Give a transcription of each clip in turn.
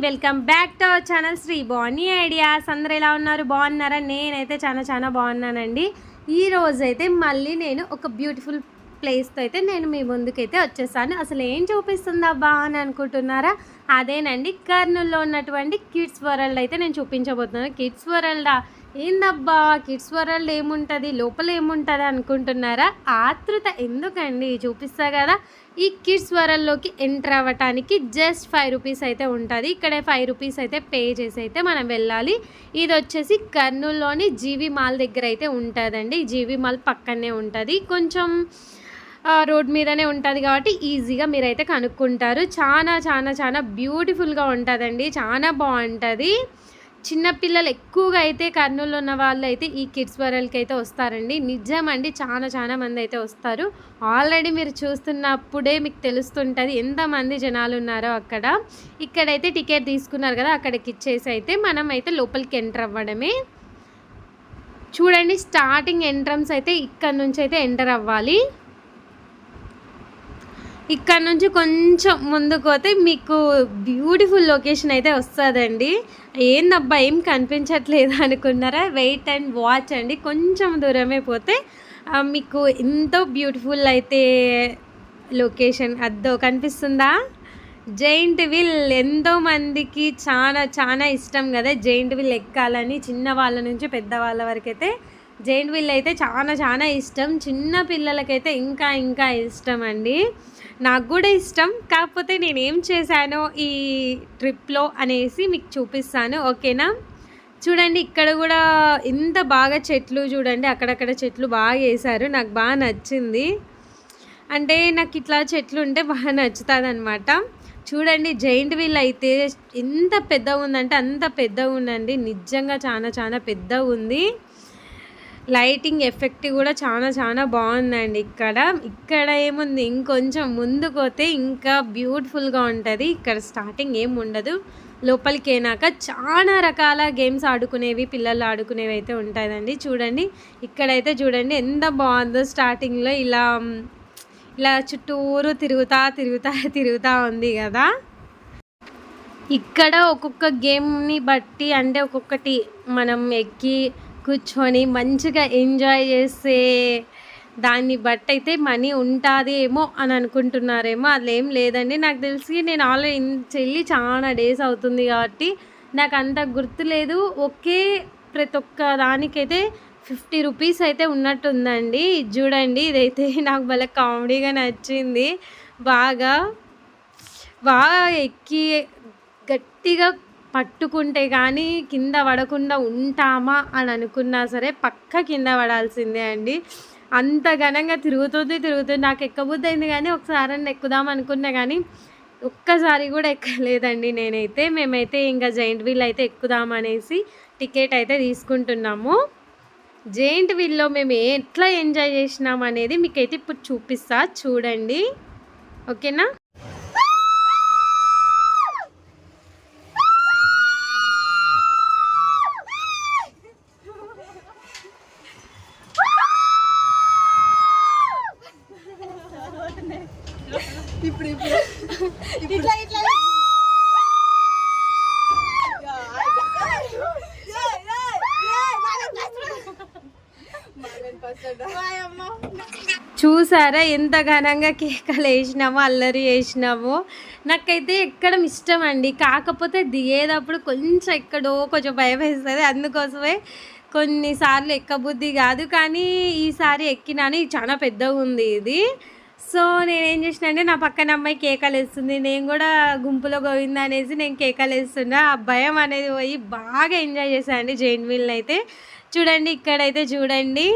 Welcome back to our channel Sri Bani ideas. అందరూ ఎలా ఉన్నారు? బాగున్నారా? నేనైతే చాలా బాగున్నానండి. ఈరోజైతే మళ్ళీ నేను ఒక బ్యూటిఫుల్ ప్లేస్తో అయితే నేను మీ ముందుకైతే వచ్చేసాను. అసలు ఏం చూపిస్తుందబ్బా అని అనుకుంటున్నారా? అదేనండి, కర్నూలులో ఉన్నటువంటి కిడ్స్ వరల్డ్ అయితే నేను చూపించబోతున్నాను. కిడ్స్ వరల్డా? ఏందబ్బా కిడ్స్ వరల్డ్ ఏముంటుంది, లోపల ఏముంటుంది అనుకుంటున్నారా? ఆతృత ఎందుకండి, చూపిస్తా కదా. ఈ కిడ్స్ వరల్డ్లోకి ఎంటర్ అవ్వటానికి జస్ట్ 5 రూపీస్ అయితే ఉంటుంది. ఇక్కడ 5 రూపీస్ అయితే పే చేసి అయితే మనం వెళ్ళాలి. ఇది వచ్చేసి కర్నూలులోని జీవి మాల్ దగ్గర అయితే ఉంటుందండి. జీవి మాల్ పక్కనే ఉంటుంది, కొంచెం రోడ్ మీదనే ఉంటుంది కాబట్టి ఈజీగా మీరైతే కనుక్కుంటారు. చాలా బ్యూటిఫుల్గా ఉంటుందండి, చాలా బాగుంటుంది. చిన్నపిల్లలు ఎక్కువగా అయితే కర్నూలులో ఉన్న వాళ్ళు అయితే ఈ కిడ్స్ వరల్డ్కి అయితే వస్తారండి. నిజమండి, చాలా మంది అయితే వస్తారు. ఆల్రెడీ మీరు చూస్తున్నప్పుడే మీకు తెలుస్తుంటుంది ఎంతమంది జనాలు ఉన్నారో అక్కడ. ఇక్కడైతే టికెట్ తీసుకున్నారు కదా, అక్కడికి ఇచ్చేసి అయితే మనం అయితే లోపలికి ఎంటర్ అవ్వడమే. చూడండి, స్టార్టింగ్ ఎంట్రన్స్ అయితే ఇక్కడ నుంచి అయితే ఎంటర్ అవ్వాలి. ఇక్కడ నుంచి కొంచెం ముందుకు పోతే మీకు బ్యూటిఫుల్ లొకేషన్ అయితే వస్తుందండి. ఏందబ్బా ఏం కనిపించట్లేదు అనుకున్నారా? వెయిట్ అండ్ వాచ్ అండి. కొంచెం దూరమే పోతే మీకు ఎంతో బ్యూటిఫుల్ అయితే లొకేషన్ అద్దో కనిపిస్తుందా? జైంట్ వీల్ ఎంతోమందికి చాలా ఇష్టం కదా జైంట్ వీల్ ఎక్కాలని. చిన్న వాళ్ళ నుంచి పెద్దవాళ్ళ వరకు అయితే జైంట్ వీల్ అయితే చాలా ఇష్టం. చిన్న పిల్లలకైతే ఇంకా ఇష్టం అండి. నాకు కూడా ఇష్టం. కాకపోతే నేనేం చేశానో ఈ ట్రిప్లో అనేసి మీకు చూపిస్తాను, ఓకేనా? చూడండి, ఇక్కడ కూడా ఎంత బాగా చెట్లు చూడండి, అక్కడక్కడ చెట్లు బాగా వేశారు. నాకు బాగా నచ్చింది. అంటే నాకు ఇట్లా చెట్లు ఉంటే బాగా నచ్చుతుంది అనమాట. చూడండి, జైంట్ వీల్ అయితే ఎంత పెద్దగా ఉందంటే అంత పెద్దగా ఉందండి. నిజంగా చాలా పెద్దగా ఉంది. లైటింగ్ ఎఫెక్ట్ కూడా చాలా బాగుందండి. ఇక్కడ ఏముంది, ఇంకొంచెం ముందుకు పోతే ఇంకా బ్యూటిఫుల్గా ఉంటుంది. ఇక్కడ స్టార్టింగ్ ఏం ఉండదు, లోపలికి అయినాక చాలా రకాల గేమ్స్ ఆడుకునేవి, పిల్లలు ఆడుకునేవి అయితే ఉంటాయండి. చూడండి, ఇక్కడైతే చూడండి ఎంత బాగుందో. స్టార్టింగ్లో ఇలా చుట్టూరు తిరుగుతా ఉంది కదా. ఇక్కడ ఒక్కొక్క గేమ్ని బట్టి అంటే ఒక్కొక్కటి మనం ఎక్కి కూర్చొని మంచిగా ఎంజాయ్ చేసే దాన్ని బట్టి అయితే మనీ ఉంటుంది ఏమో అని అనుకుంటున్నారేమో. అదేం లేదండి. నాకు తెలిసి నేను ఆల్రెడీ చెల్లి చాలా డేస్ అవుతుంది కాబట్టి నాకు అంత గుర్తులేదు. ప్రతి ఒక్క దానికైతే 50 రూపీస్ అయితే ఉన్నట్టుందండి. చూడండి, ఇదైతే నాకు భలే కామెడీగా నచ్చింది. బాగా ఎక్కి గట్టిగా పట్టుకుంటే కానీ కింద పడకుండా ఉంటామా అని అనుకున్నా సరే పక్క కింద పడాల్సిందే అండి. అంత ఘనంగా తిరుగుతుంది. నాకు ఎక్కబుద్ధి అయింది కానీ ఒకసారి ఎక్కుదాం అనుకున్నా కానీ ఒక్కసారి కూడా ఎక్కలేదండి నేనైతే. మేమైతే ఇంకా జైంట్ వీల్ అయితే ఎక్కుదామనేసి టికెట్ అయితే తీసుకుంటున్నాము. జైంట్ వీల్లో మేము ఎట్లా ఎంజాయ్ చేసినాం అనేది మీకైతే ఇప్పుడు చూపిస్తా, చూడండి, ఓకేనా? చూసారా ఎంత ఘనంగా కేకలు వేసినామో, అల్లరి వేసినామో. నాకైతే ఎక్కడం ఇష్టం అండి. కాకపోతే దిగేటప్పుడు కొంచెం భయం వేస్తుంది. అందుకోసమే కొన్నిసార్లు ఎక్కబుద్ధి కాదు. కానీ ఈసారి ఎక్కినాను. చాలా పెద్దగా ఉంది ఇది. సో నేనేం చేసిన అంటే నా పక్కన అమ్మాయి కేకలు వేస్తుంది, నేను కూడా గుంపులో గోవిందా అనేసి నేను కేకలు వేస్తున్నా. ఆ భయం అనేది పోయి బాగా ఎంజాయ్ చేశానండి జైంట్ వీల్ని అయితే. చూడండి, ఇక్కడైతే చూడండి,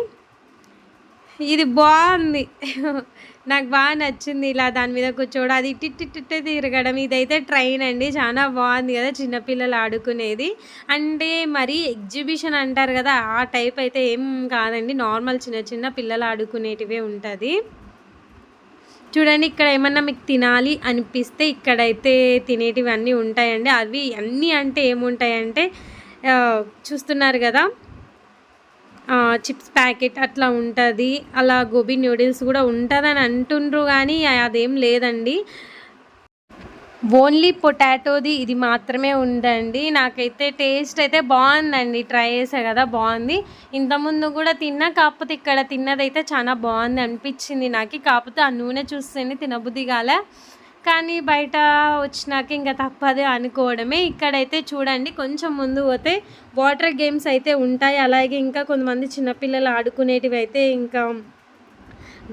ఇది బాగుంది. నాకు బాగా నచ్చింది. ఇలా దాని మీద కూర్చోవడం, అది ఇట్టే తిరగడం. ఇదైతే ట్రైన్ అండి, చాలా బాగుంది కదా చిన్నపిల్లలు ఆడుకునేది. అంటే మరి ఎగ్జిబిషన్ అంటారు కదా, ఆ టైప్ అయితే ఏం కాదండి. నార్మల్ చిన్న పిల్లలు ఆడుకునేటివే ఉంటుంది. చూడండి, ఇక్కడ ఏమన్నా మీకు తినాలి అనిపిస్తే ఇక్కడైతే తినేటివి అన్నీ ఉంటాయండి. అవి అన్నీ అంటే ఏముంటాయంటే చూస్తున్నారు కదా, చిప్స్ ప్యాకెట్ అట్లా ఉంటుంది. అలా గోబీ నూడిల్స్ కూడా ఉంటుందని అంటుండ్రు కానీ అదేం లేదండి. ఓన్లీ పొటాటోది ఇది మాత్రమే ఉందండి. నాకైతే టేస్ట్ అయితే బాగుందండి, ట్రై చేసా కదా బాగుంది. ఇంతకుముందు కూడా తిన్నా, కాకపోతే ఇక్కడ తిన్నదైతే చాలా బాగుంది అనిపించింది నాకు. కాకపోతే ఆ నూనె చూస్తేనే తినబుద్ధి కాలే, కానీ బయట వచ్చినాక ఇంకా తప్పదే అనుకోవడమే. ఇక్కడైతే చూడండి కొంచెం ముందు పోతే వాటర్ గేమ్స్ అయితే ఉంటాయి, అలాగే ఇంకా కొంతమంది చిన్నపిల్లలు ఆడుకునేటివి అయితే ఇంకా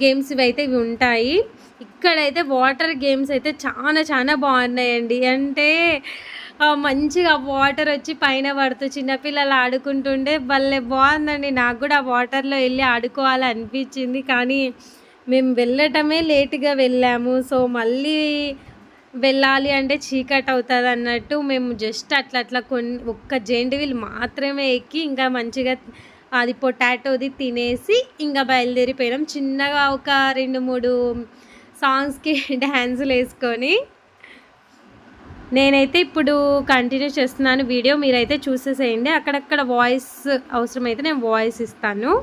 గేమ్స్ ఇవి అయితే ఇవి ఉంటాయి. ఇక్కడైతే వాటర్ గేమ్స్ అయితే చాలా బాగున్నాయండి. అంటే మంచిగా వాటర్ వచ్చి పైన పడుతూ చిన్నపిల్లలు ఆడుకుంటుండే భలే బాగుందండి. నాకు కూడా ఆ వాటర్లో వెళ్ళి ఆడుకోవాలి అనిపించింది, కానీ మేము వెళ్ళటమే లేట్గా వెళ్ళాము. సో మళ్ళీ వెళ్ళాలి అంటే చీకటి అవుతుంది అన్నట్టు మేము జస్ట్ అట్లా ఒక్క జెయింట్ వీల్ మాత్రమే ఎక్కి ఇంకా మంచిగా అది పొటాటోది తినేసి ఇంకా బయలుదేరిపోయినాం. చిన్నగా ఒక 2-3 సాంగ్స్కి డ్యాన్సులు వేసుకొని. నేనైతే ఇప్పుడు కంటిన్యూ చేస్తున్నాను వీడియో, మీరైతే చూసేసేయండి. అక్కడక్కడ వాయిస్ అవసరమైతే నేను వాయిస్ ఇస్తాను.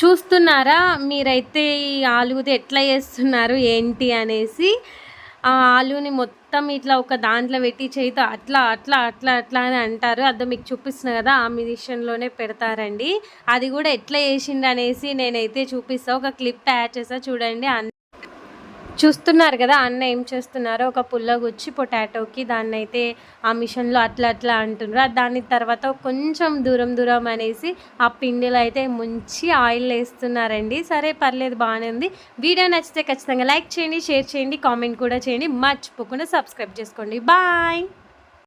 చూస్తున్నారా మీరైతే ఈ ఆలుది ఎట్లా చేస్తున్నారు ఏంటి అనేసి. ఆ ఆలుని మొత్తం ఇట్లా ఒక దాంట్లో పెట్టి చేయితో అట్లా అట్లా అట్లా అట్లా అని అంటారు. అదో మీకు చూపిస్తున్నా కదా, ఆ మిషన్లోనే పెడతారండి. అది కూడా ఎట్లా చేసిండు అనేసి నేనైతే చూపిస్తా, ఒక క్లిప్ తయారు చేస్తా చూడండి. చూస్తున్నారు కదా అన్న ఏం చేస్తున్నారో, ఒక పుల్లగుచ్చి పొటాటోకి దాన్ని అయితే ఆ మిషన్లో అట్లా అట్లా అంటున్నారు. దాని తర్వాత కొంచెం దూరం అనేసి ఆ పిండిలో అయితే ముంచి ఆయిల్ వేస్తున్నారండి. సరే పర్లేదు, బాగానే ఉంది. వీడియో నచ్చితే ఖచ్చితంగా లైక్ చేయండి, షేర్ చేయండి, కామెంట్ కూడా చేయండి. మర్చిపోకుండా సబ్స్క్రైబ్ చేసుకోండి. బాయ్.